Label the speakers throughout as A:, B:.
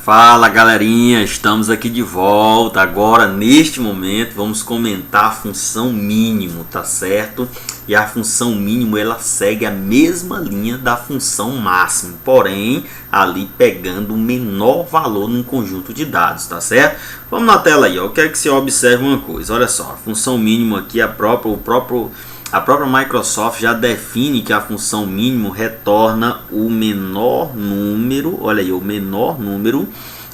A: Fala galerinha, estamos aqui de volta. Agora neste momento vamos comentar a função mínimo, tá certo? E a função mínimo ela segue a mesma linha da função máximo, porém ali pegando o menor valor num conjunto de dados, tá certo? Vamos na tela aí, ó. Eu quero que você observe uma coisa. Olha só, a função mínimo aqui, a própria Microsoft já define que a função mínimo retorna o menor número, olha aí, o menor número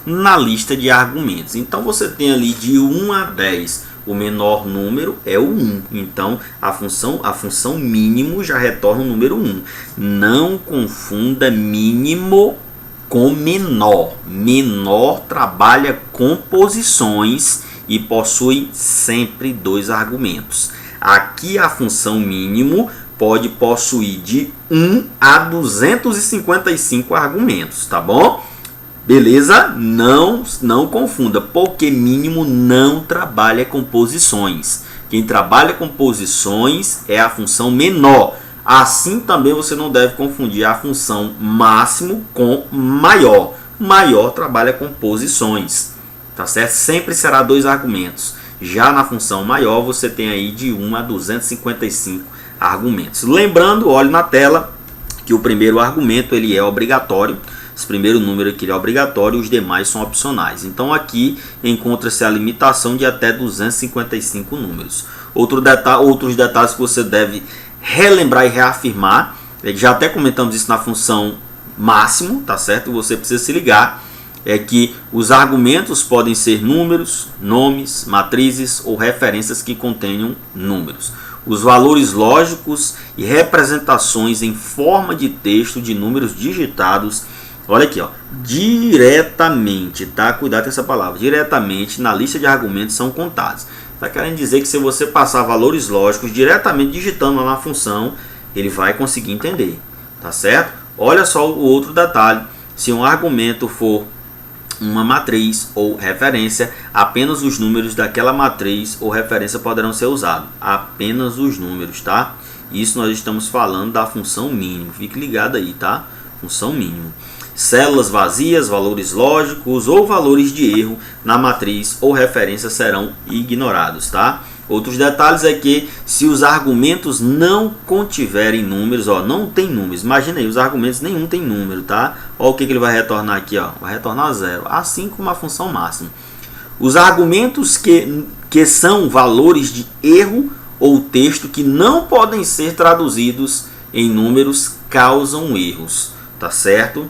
A: na lista de argumentos. Então você tem ali de 1 a 10, o menor número é o 1. Então a função mínimo já retorna o número 1. Não confunda mínimo com menor. Menor trabalha com posições e possui sempre dois argumentos. Aqui a função mínimo pode possuir de 1 a 255 argumentos, tá bom? Beleza? Não confunda, porque mínimo não trabalha com posições. Quem trabalha com posições é a função menor. Assim também você não deve confundir a função máximo com maior. Maior trabalha com posições, tá certo? Sempre será dois argumentos. Já na função maior você tem aí de 1 a 255 argumentos. Lembrando, olhe na tela que o primeiro argumento ele é obrigatório. Esse primeiro número aqui é obrigatório, os demais são opcionais. Então aqui encontra-se a limitação de até 255 números. Outros detalhes que você deve relembrar e reafirmar, já até comentamos isso na função máximo, tá certo? Você precisa se ligar. É que os argumentos podem ser números, nomes, matrizes ou referências que contenham números. Os valores lógicos e representações em forma de texto de números digitados, olha aqui, ó, diretamente, tá? Cuidado com essa palavra, diretamente na lista de argumentos são contados. Está querendo dizer que se você passar valores lógicos diretamente digitando lá na função, ele vai conseguir entender, tá certo? Olha só o outro detalhe, se um argumento for uma matriz ou referência, apenas os números daquela matriz ou referência poderão ser usados. Apenas os números, tá? Isso nós estamos falando da função mínimo. Fique ligado aí, tá? Função mínimo. Células vazias, valores lógicos ou valores de erro na matriz ou referência serão ignorados, tá? Outros detalhes é que se os argumentos não contiverem números, ó, não tem números, imagina aí, os argumentos nenhum tem número, tá? Ó, o que ele vai retornar aqui, ó, vai retornar 0, assim como a função máxima. Os argumentos que são valores de erro ou texto que não podem ser traduzidos em números causam erros, tá certo?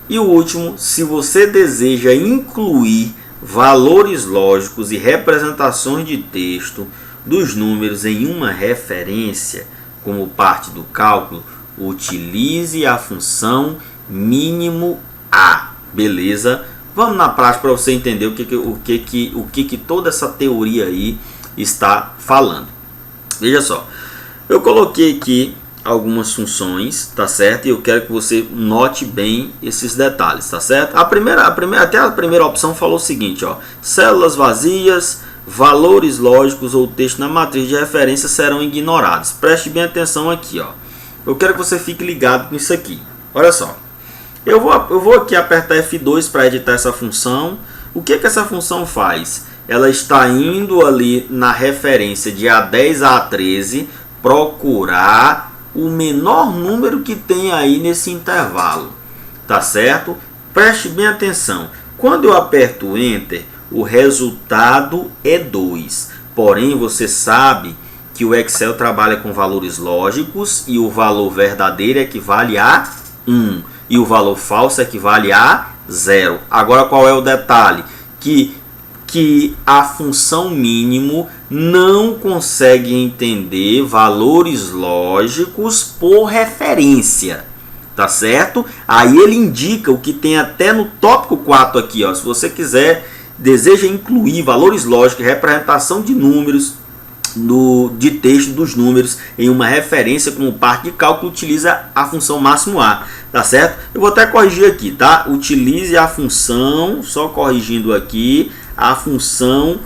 A: E o último, se você deseja incluir valores lógicos e representações de texto dos números em uma referência como parte do cálculo, utilize a função mínimo A, beleza? Vamos na prática para você entender o que toda essa teoria aí está falando. Veja só, eu coloquei aqui algumas funções, tá certo? E eu quero que você note bem esses detalhes, tá certo? Até a primeira opção falou o seguinte, ó: células vazias, valores lógicos ou texto na matriz de referência serão ignorados. Preste bem atenção aqui, ó. Eu quero que você fique ligado com isso aqui. Olha só. Eu vou aqui apertar F2 para editar essa função. O que essa função faz? Ela está indo ali na referência de A10 a A13 procurar o menor número que tem aí nesse intervalo, tá certo? Preste bem atenção. Quando eu aperto Enter, o resultado é 2. Porém, você sabe que o Excel trabalha com valores lógicos e o valor verdadeiro equivale a 1 e o valor falso equivale a 0. Agora, qual é o detalhe? Que a função mínimo não consegue entender valores lógicos por referência, tá certo? Aí ele indica o que tem até no tópico 4 aqui, ó. Se você deseja incluir valores lógicos e representação de números de texto dos números em uma referência como parte de cálculo, utiliza a função máximo A, tá certo? Eu vou até corrigir aqui, tá? Utilize a função, só corrigindo aqui, a função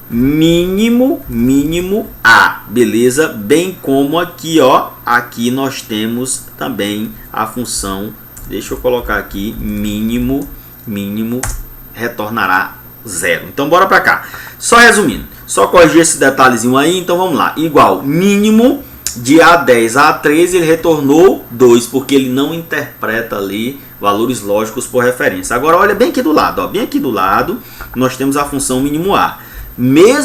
A: mínimo A, beleza? Bem como aqui, ó, aqui nós temos também a função, deixa eu colocar aqui, mínimo mínimo retornará 0. Então bora para cá. Só resumindo, só corrigir esse detalhezinho aí, então vamos lá. Igual, mínimo de A10 a A13 ele retornou 2, porque ele não interpreta ali valores lógicos por referência. Agora olha bem aqui do lado, ó, bem aqui do lado, nós temos a função mínimo A.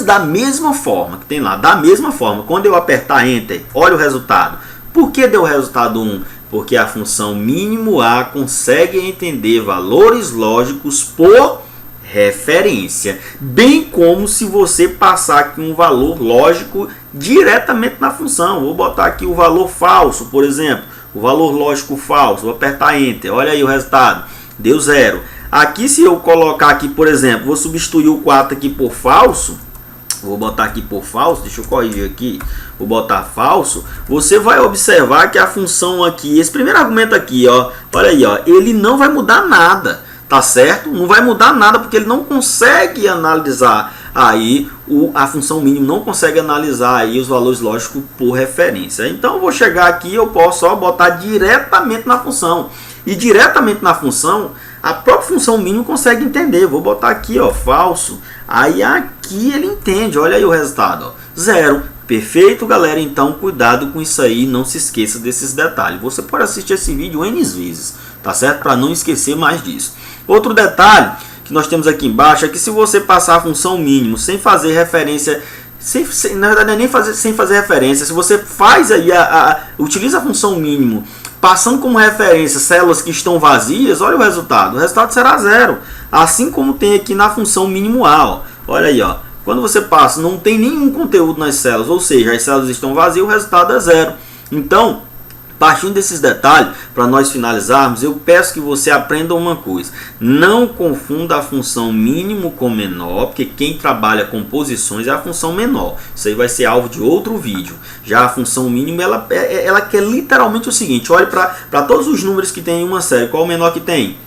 A: Da mesma forma que tem lá, da mesma forma, quando eu apertar Enter, olha o resultado. Por que deu o resultado 1? Porque a função mínimo A consegue entender valores lógicos por referência, bem como se você passar aqui um valor lógico diretamente na função. Vou botar aqui o valor falso, por exemplo, o valor lógico falso, vou apertar Enter, olha aí o resultado, deu 0. Aqui se eu colocar aqui, por exemplo, vou substituir o 4 aqui por falso, vou botar aqui por falso, deixa eu corrigir aqui, vou botar falso, você vai observar que a função aqui, esse primeiro argumento aqui, ó, olha aí, ó, ele não vai mudar nada, tá certo? Não vai mudar nada porque ele não consegue analisar aí, a função mínimo não consegue analisar aí os valores lógicos por referência. Então eu vou chegar aqui, eu posso só botar diretamente na função, e diretamente na função, a própria função mínimo consegue entender. Vou botar aqui, ó, falso. Aí aqui ele entende. Olha aí o resultado, ó, 0. Perfeito, galera. Então cuidado com isso aí. Não se esqueça desses detalhes. Você pode assistir esse vídeo N vezes, tá certo? Para não esquecer mais disso. Outro detalhe que nós temos aqui embaixo é que se você passar a função mínimo sem fazer referência, na verdade não é nem sem fazer referência, se você faz aí utiliza a função mínimo passando como referência células que estão vazias, olha o resultado será 0, assim como tem aqui na função mínimo A, ó. Olha aí, ó, quando você passa, não tem nenhum conteúdo nas células, ou seja, as células estão vazias, o resultado é 0. Então, partindo desses detalhes, para nós finalizarmos, eu peço que você aprenda uma coisa. Não confunda a função mínimo com menor, porque quem trabalha com posições é a função menor. Isso aí vai ser alvo de outro vídeo. Já a função mínimo, ela quer literalmente o seguinte. Olhe para todos os números que tem em uma série. Qual o menor que tem?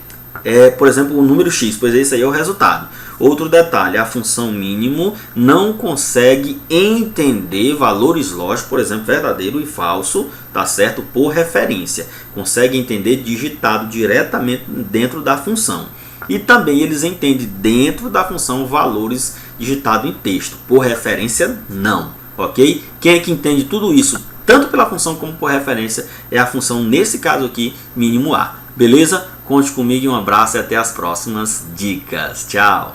A: Por exemplo, o número x, pois esse aí é o resultado. Outro detalhe, a função mínimo não consegue entender valores lógicos, por exemplo, verdadeiro e falso, tá certo? Por referência. Consegue entender digitado diretamente dentro da função. E também eles entendem dentro da função valores digitados em texto. Por referência, não. Ok? Quem é que entende tudo isso, tanto pela função como por referência, é a função, nesse caso aqui, mínimo A. Beleza? Conte comigo e um abraço e até as próximas dicas. Tchau!